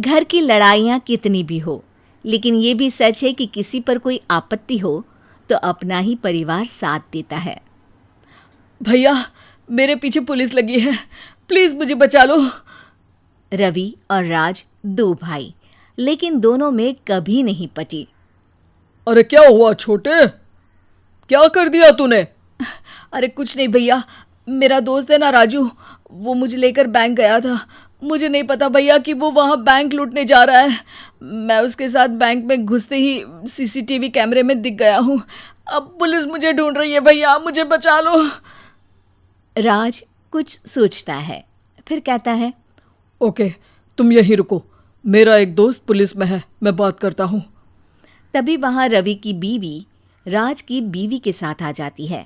घर की लड़ाइयाँ कितनी भी हो, लेकिन ये भी सच है कि किसी पर कोई आपत्ति हो तो अपना ही परिवार साथ देता है। भैया, मेरे पीछे पुलिस लगी है, प्लीज मुझे बचा लो। रवि और राज दो भाई, लेकिन दोनों में कभी नहीं पटी। अरे क्या हुआ छोटे, क्या कर दिया तूने? अरे कुछ नहीं भैया, मेरा दोस्त है ना राजू, वो मुझे लेकर बैंक गया था। मुझे नहीं पता भैया कि वो वहाँ बैंक लूटने जा रहा है। मैं उसके साथ बैंक में घुसते ही सीसीटीवी कैमरे में दिख गया हूँ। अब पुलिस मुझे ढूंढ रही है भैया, मुझे बचा लो। राज कुछ सोचता है, फिर कहता है, ओके, तुम यहीं रुको, मेरा एक दोस्त पुलिस में है, मैं बात करता हूँ। तभी वहाँ रवि की बीवी राज की बीवी के साथ आ जाती है।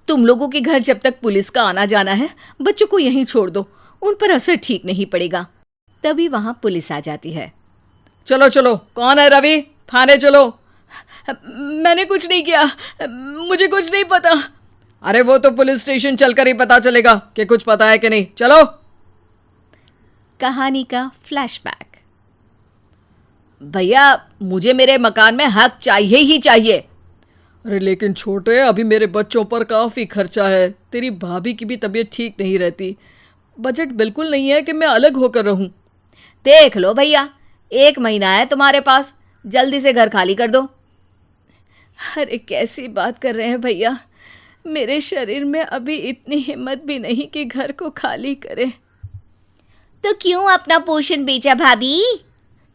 तुम लोगों के घर जब तक पुलिस का आना जाना है, बच्चों को यहीं छोड़ दो, उन पर असर ठीक नहीं पड़ेगा। तभी वहाँ पुलिस आ जाती है। चलो चलो, कौन है रवि, थाने चलो। मैंने कुछ नहीं किया, मुझे कुछ नहीं पता। अरे वो तो पुलिस स्टेशन चलकर ही पता चलेगा कि कुछ पता है कि नहीं, चलो। कहानी का फ्लैशबैक। भैया, मुझे मेरे मकान में हक चाहिए ही चाहिए। अरे लेकिन छोटे, अभी मेरे बच्चों पर काफ़ी खर्चा है, तेरी भाभी की भी तबीयत ठीक नहीं रहती, बजट बिल्कुल नहीं है कि मैं अलग होकर रहूं। देख लो भैया, 1 महीना है तुम्हारे पास, जल्दी से घर खाली कर दो। अरे कैसी बात कर रहे हैं भैया, मेरे शरीर में अभी इतनी हिम्मत भी नहीं कि घर को खाली करें। तो क्यों अपना पोषण बेचा भाभी?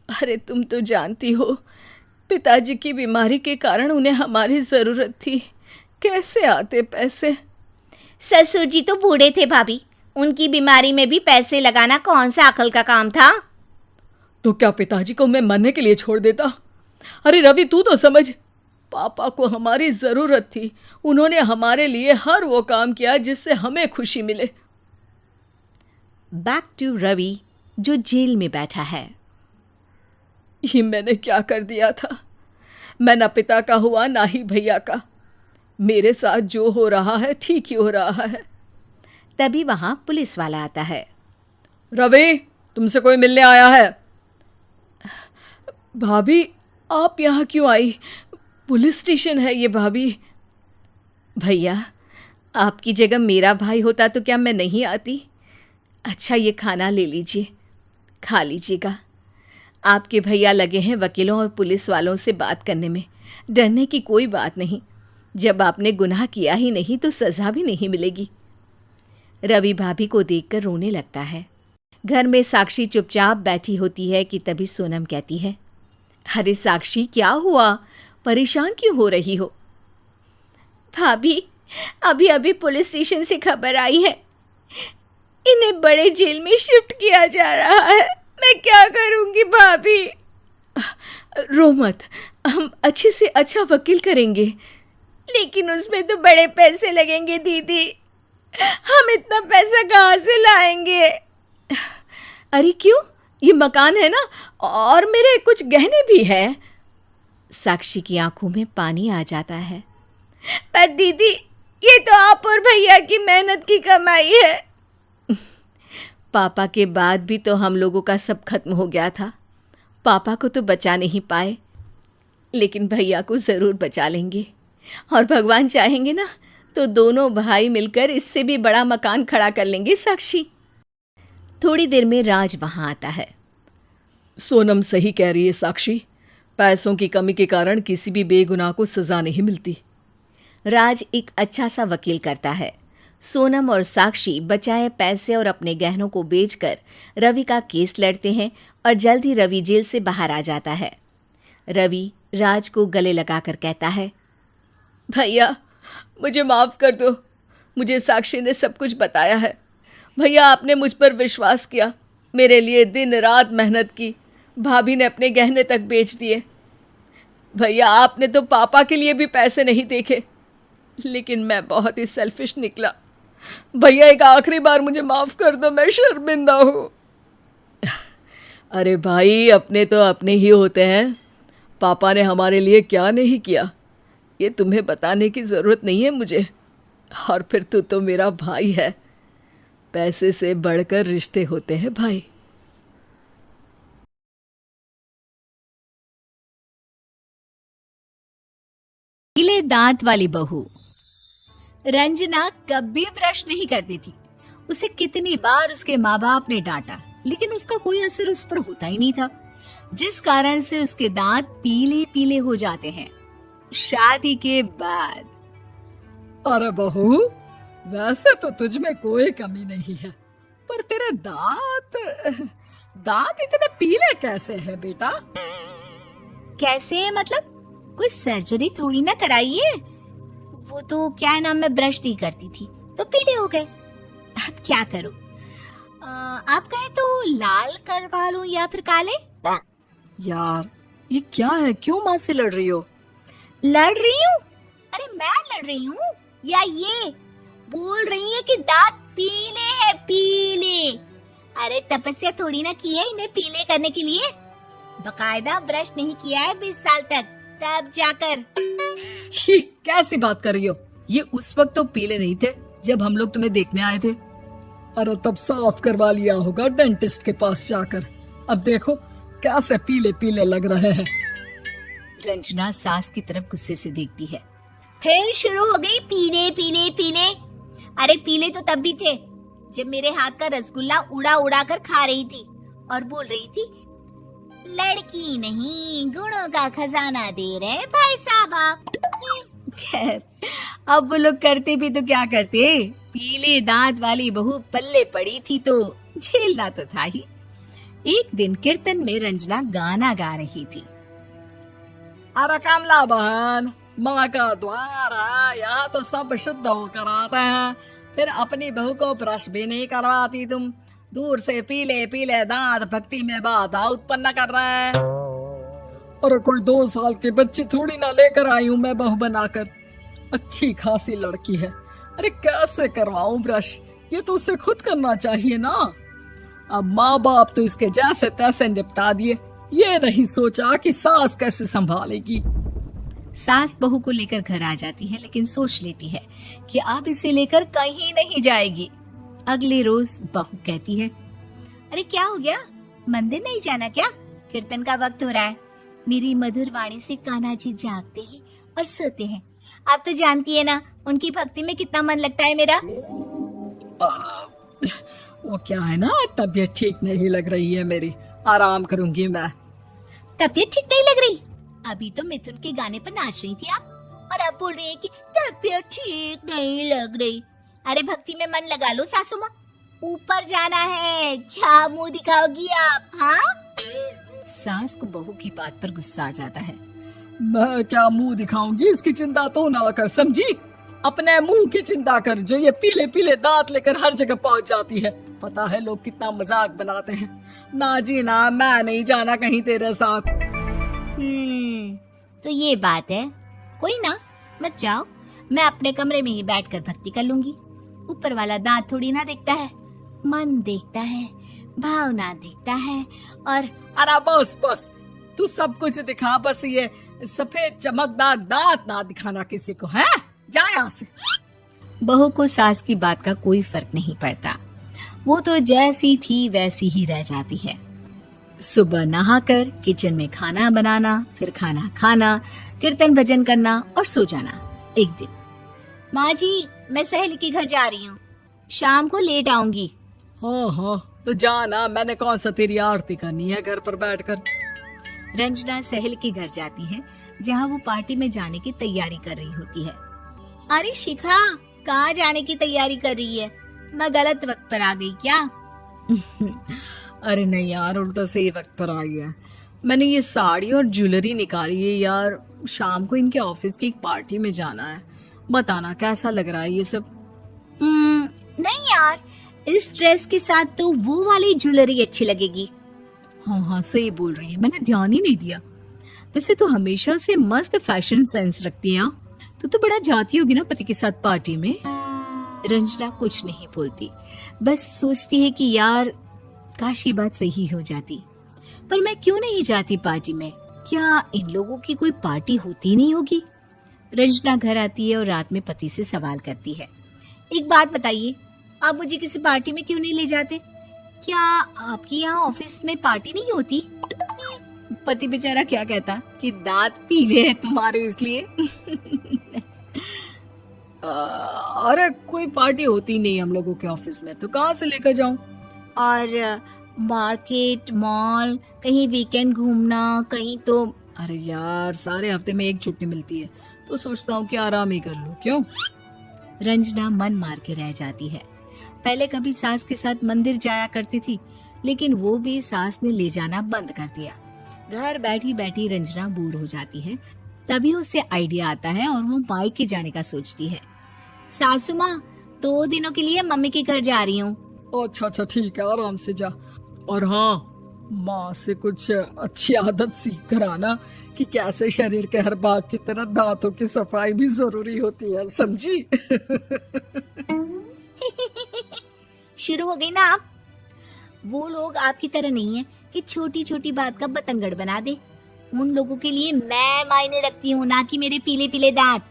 अरे तुम तो जानती हो, पिताजी की बीमारी के कारण उन्हें हमारी ज़रूरत थी, कैसे आते पैसे। ससुर जी तो बूढ़े थे भाभी, उनकी बीमारी में भी पैसे लगाना कौन सा अकल का काम था। तो क्या पिताजी को मैं मरने के लिए छोड़ देता? अरे रवि, तू तो समझ, पापा को हमारी ज़रूरत थी, उन्होंने हमारे लिए हर वो काम किया जिससे हमें खुशी मिले। बैक टू रवि, जो जेल में बैठा है। ये मैंने क्या कर दिया था? मैं ना पिता का हुआ ना ही भैया का। मेरे साथ जो हो रहा है ठीक ही हो रहा है। तभी वहां पुलिस वाला आता है। रवि, तुमसे कोई मिलने आया है। भाभी, आप यहाँ क्यों आई? पुलिस स्टेशन है ये भाभी। भैया, आपकी जगह मेरा भाई होता तो क्या मैं नहीं आती? अच्छा, ये खाना ले लीजिए, खा लीजिएगा। आपके भैया लगे हैं वकीलों और पुलिस वालों से बात करने में, डरने की कोई बात नहीं। जब आपने गुनाह किया ही नहीं तो सज़ा भी नहीं मिलेगी। रवि भाभी को देखकर रोने लगता है। घर में साक्षी चुपचाप बैठी होती है कि तभी सोनम कहती है, अरे साक्षी, क्या हुआ, परेशान क्यों हो रही हो? भाभी, अभी अभी पुलिस स्टेशन से खबर आई है, इन्हें बड़े जेल में शिफ्ट किया जा रहा है। मैं क्या करूंगी भाभी? रो मत, हम अच्छे से अच्छा वकील करेंगे। लेकिन उसमें तो बड़े पैसे लगेंगे दीदी, हम इतना पैसा कहाँ से लाएंगे? अरे क्यों, ये मकान है ना, और मेरे कुछ गहने भी हैं। साक्षी की आंखों में पानी आ जाता है। पर दीदी, ये तो आप और भैया की मेहनत की कमाई है। पापा के बाद भी तो हम लोगों का सब खत्म हो गया था। पापा को तो बचा नहीं पाए, लेकिन भैया को ज़रूर बचा लेंगे, और भगवान चाहेंगे ना तो दोनों भाई मिलकर इससे भी बड़ा मकान खड़ा कर लेंगे। साक्षी। थोड़ी देर में राज वहाँ आता है। सोनम सही कह रही है साक्षी, पैसों की कमी के कारण किसी भी बेगुनाह को सज़ा नहीं मिलती। राज एक अच्छा सा वकील करता है। सोनम और साक्षी बचाए पैसे और अपने गहनों को बेचकर रवि का केस लड़ते हैं और जल्द ही रवि जेल से बाहर आ जाता है। रवि राज को गले लगाकर कहता है, भैया मुझे माफ़ कर दो, मुझे साक्षी ने सब कुछ बताया है। भैया, आपने मुझ पर विश्वास किया, मेरे लिए दिन रात मेहनत की, भाभी ने अपने गहने तक बेच दिए। भैया, आपने तो पापा के लिए भी पैसे नहीं देखे, लेकिन मैं बहुत ही सेल्फिश निकला। भैया, एक आखिरी बार मुझे माफ़ कर दो, मैं शर्मिंदा हूँ। अरे भाई, अपने तो अपने ही होते हैं, पापा ने हमारे लिए क्या नहीं किया ये तुम्हें बताने की ज़रूरत नहीं है मुझे। और फिर तू तो मेरा भाई है, पैसे से बढ़कर रिश्ते होते हैं भाई। पीले दांत वाली बहू। रंजना कभी ब्रश नहीं करती थी। उसे कितनी बार उसके माँ बाप ने डांटा, लेकिन उसका कोई असर उस पर होता ही नहीं था, जिस कारण से उसके दांत पीले पीले हो जाते हैं। शादी के बाद अरे बहू, वैसे तो तुझ में कोई कमी नहीं है, पर तेरे दांत इतने पीले कैसे हैं बेटा? कैसे मतलब? कोई सर्जरी थोड़ी ना कराइए। वो तो क्या नाम, मैं ब्रश नहीं करती थी तो पीले हो गए। अब क्या करूं? आप कहें तो लाल करवा लूं या फिर काले? यार ये क्या है, क्यों माँ से लड़ रही हो? लड़ रही हूँ? अरे मैं लड़ रही हूँ या ये बोल रही है कि दांत पीले हैं, पीले। अरे तपस्या थोड़ी ना की है इन्हें पीले करने के लिए। बकायदा ब्रश नहीं किया है 20 साल तक, तब जाकर। छी, कैसी बात कर रही हो? ये उस वक्त तो पीले नहीं थे जब हम लोग तुम्हें देखने आए थे। अरे तब साफ करवा लिया होगा डेंटिस्ट के पास जाकर। अब देखो कैसे पीले पीले लग रहे हैं। रंजना सास की तरफ गुस्से से देखती है। फिर शुरू हो गई पीले पीले पीले। अरे पीले तो तब भी थे जब मेरे हाथ का रसगुल्ला उड़ा उड़ा कर खा रही थी और बोल रही थी, लड़की नहीं गुणों का खजाना दे रहे भाई साहब आप। खैर, अब वो लोग करते भी तो क्या करते, पीले दांत वाली बहू पल्ले पड़ी थी तो झेलना तो था ही। एक दिन कीर्तन में रंजना गाना गा रही थी। अरे कमला बहन, माँ का द्वार है, यहाँ तो सब शुद्ध होकर आते हैं, फिर अपनी बहू को ब्रश भी नहीं करवाती तुम। दूर से पीले पीले दांत भक्ति में बाधा उत्पन्न कर रहे हैं। अरे कोई 2 साल के बच्चे थोड़ी ना लेकर आई हूँ मैं बहू बनाकर। अच्छी खासी लड़की है, अरे कैसे करवाऊं ब्रश? ये तो उसे खुद करना चाहिए ना। अब माँ बाप तो इसके जैसे तैसे निपटा दिए, ये नहीं सोचा कि सास कैसे संभालेगी। सास बहू को लेकर घर आ जाती है, लेकिन सोच लेती है कि अब इसे लेकर कहीं नहीं जाएगी। अगले रोज बहू कहती है, अरे क्या हो गया, मंदिर नहीं जाना क्या? कीर्तन का वक्त हो रहा है। मेरी मधुर वाणी से कान्हा जी जागते हैं और सोते हैं। आप तो जानती है ना उनकी भक्ति में कितना मन लगता है मेरा। वो क्या है ना, तबीयत ठीक नहीं लग रही है मेरी, आराम करूंगी मैं। तबीयत ठीक नहीं लग रही? अभी तो मिथुन के गाने पर नाच रही थी आप, और अब बोल रही है कि तबीयत ठीक नहीं लग रही। अरे भक्ति में मन लगा लो सासू माँ, ऊपर जाना है, क्या मुंह दिखाओगी आप? हाँ? सास को बहू की बात पर गुस्सा आ जाता है। मैं क्या मुंह दिखाऊंगी, इसकी चिंता तो ना कर, समझी? अपने मुंह की चिंता कर, जो ये पीले पीले दांत लेकर हर जगह पहुंच जाती है। पता है लोग कितना मजाक बनाते हैं। ना जी ना, मैं नहीं जाना कहीं तेरे साथ। तो ये बात है। कोई ना, मत जाओ, मैं अपने कमरे में ही बैठकर भक्ति कर लूंगी। ऊपर वाला दांत थोड़ी ना देखता है, मन देखता है, भावना देखता है। और अरे बस बस, तू सब कुछ दिखा, बस ये सफेद चमकदार दांत ना दिखाना किसी को, है? जा यहाँ से। बहू को सास की बात का कोई फर्क नहीं पड़ता, वो तो जैसी थी वैसी ही रह जाती है। सुबह नहाकर किचन में खाना बनाना, फिर खाना खाना, कीर्तन भजन करना और सो जाना। एक दिन, माँ जी मैं सहेली के घर जा रही हूँ, शाम को लेट आऊंगी। हाँ, तो जाना, मैंने कौन सा तेरी आरती करनी है घर पर बैठकर। रंजना सहेली के घर जाती है, जहाँ वो पार्टी में जाने की तैयारी कर रही होती है। अरे शिखा, कहाँ जाने की तैयारी कर रही है? मैं गलत वक्त पर आ गई क्या? अरे नहीं यार, उल्टा सही वक्त पर आई है। मैंने ये साड़ी और ज्वेलरी निकाली है यार, शाम को इनके ऑफिस की एक पार्टी में जाना है। बताना कैसा लग रहा है ये सब? नहीं यार, इस ड्रेस के साथ तो वो वाली ज्वेलरी अच्छी लगेगी। हाँ, सही बोल रही है, मैंने ध्यान ही नहीं दिया। वैसे तो हमेशा से मस्त फैशन सेंस रखती है। तो बड़ा जाती होगी ना पति के साथ पार्टी में। रंजना कुछ नहीं बोलती, बस सोचती है कि यार काश ये बात सही हो जाती, पर मैं क्यों नहीं जाती पार्टी में? क्या इन लोगों की कोई पार्टी होती नहीं होगी? रंजना घर आती है और रात में पति से सवाल करती है, एक बात बताइए, आप मुझे किसी पार्टी में क्यों नहीं ले जाते? क्या आपके यहाँ ऑफिस में पार्टी नहीं होती? पति बेचारा क्या कहता कि दांत पीले हैं तुम्हारे इसलिए। अरे कोई पार्टी होती नहीं हम लोगों के ऑफिस में, तो कहाँ से लेकर जाऊं? और मार्केट, मॉल, कहीं वीकेंड घूमना, कहीं तो। अरे यार सारे हफ्ते में एक छुट्टी मिलती है, तो सोचता हूँ कि आराम ही कर लूं। क्यों? रंजना मन मार के रह जाती है। पहले कभी सास के साथ मंदिर जाया करती थी, लेकिन वो भी सास ने ले जाना बंद कर दिया। घर बैठी बैठी रंजना बोर हो जाती है। तभी उसे आइडिया आता है और वो मायके जाने का सोचती है। सासू माँ, 2 दिनों के लिए मम्मी के घर जा रही हूँ। अच्छा अच्छा ठीक है, आराम से जा। और हाँ, माँ से कुछ अच्छी आदत सीख कर आना कि कैसे शरीर के हर भाग की तरह दांतों की सफाई भी जरूरी होती है, समझी? शुरू हो गई ना आप। वो लोग आपकी तरह नहीं है कि छोटी छोटी बात का बतंगड़ बना दे। उन लोगों के लिए मैं मायने रखती हूँ, ना कि मेरे पीले पीले दांत।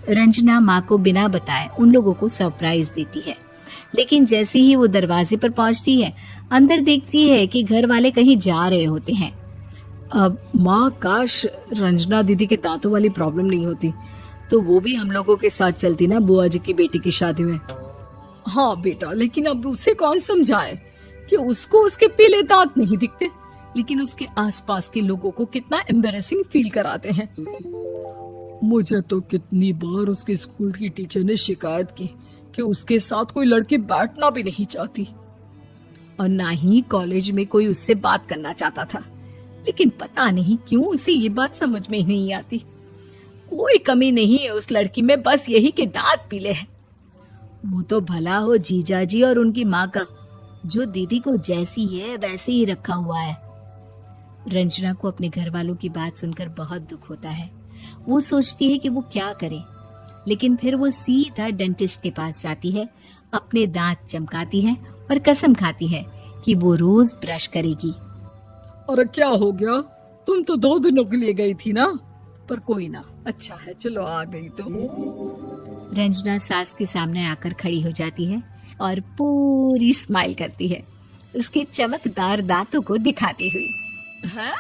रंजना माँ को बिना बताए उन लोगों को सरप्राइज देती है, लेकिन जैसे ही वो दरवाजे पर पहुंचती है, अंदर देखती है कि घर वाले कहीं जा रहे होते हैं। अब माँ, काश रंजना दीदी के दांतों वाली प्रॉब्लम नहीं होती, तो वो भी हम लोगों के साथ चलती ना बुआ जी की बेटी की शादी में। हाँ बेटा, लेकिन अब उसे कौन समझाए कि उसको उसके पीले दांत नहीं दिखते, लेकिन उसके आसपास के लोगों को कितना एम्बैरेसिंग फील कराते हैं। मुझे तो कितनी बार उसके स्कूल की टीचर ने शिकायत की कि उसके साथ कोई लड़की बैठना भी नहीं चाहती, और ना ही कॉलेज में कोई उससे बात करना चाहता था। लेकिन पता नहीं क्यों उसे ये बात समझ में ही नहीं आती। कोई कमी नहीं है उस लड़की में, बस यही कि दांत पीले हैं। वो तो भला हो जीजा जी और उनकी माँ का, जो दीदी को जैसी है वैसे ही रखा हुआ है। रंजना को अपने घर वालों की बात सुनकर बहुत दुख होता है। वो सोचती है कि वो क्या करे, लेकिन फिर वो सीधा डेंटिस्ट के पास जाती है, अपने दांत चमकाती है और कसम खाती है कि वो रोज ब्रश करेगी। अरे क्या हो गया? तुम तो 2 दिनों के लिए गई थी ना, पर कोई ना, अच्छा है, चलो आ गई तो। रंजना सास के सामने आकर खड़ी हो जाती है और पूरी स्माइल करती है, उसके चमकदार दांतों को दिखाती हुई। हैं?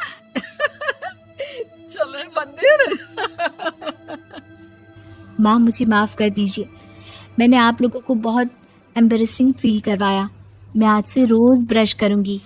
चले मंदिर। माँ, मुझे माफ कर दीजिए, मैंने आप लोगों को बहुत एम्बैरेसिंग फील करवाया। मैं आज से रोज ब्रश करूंगी।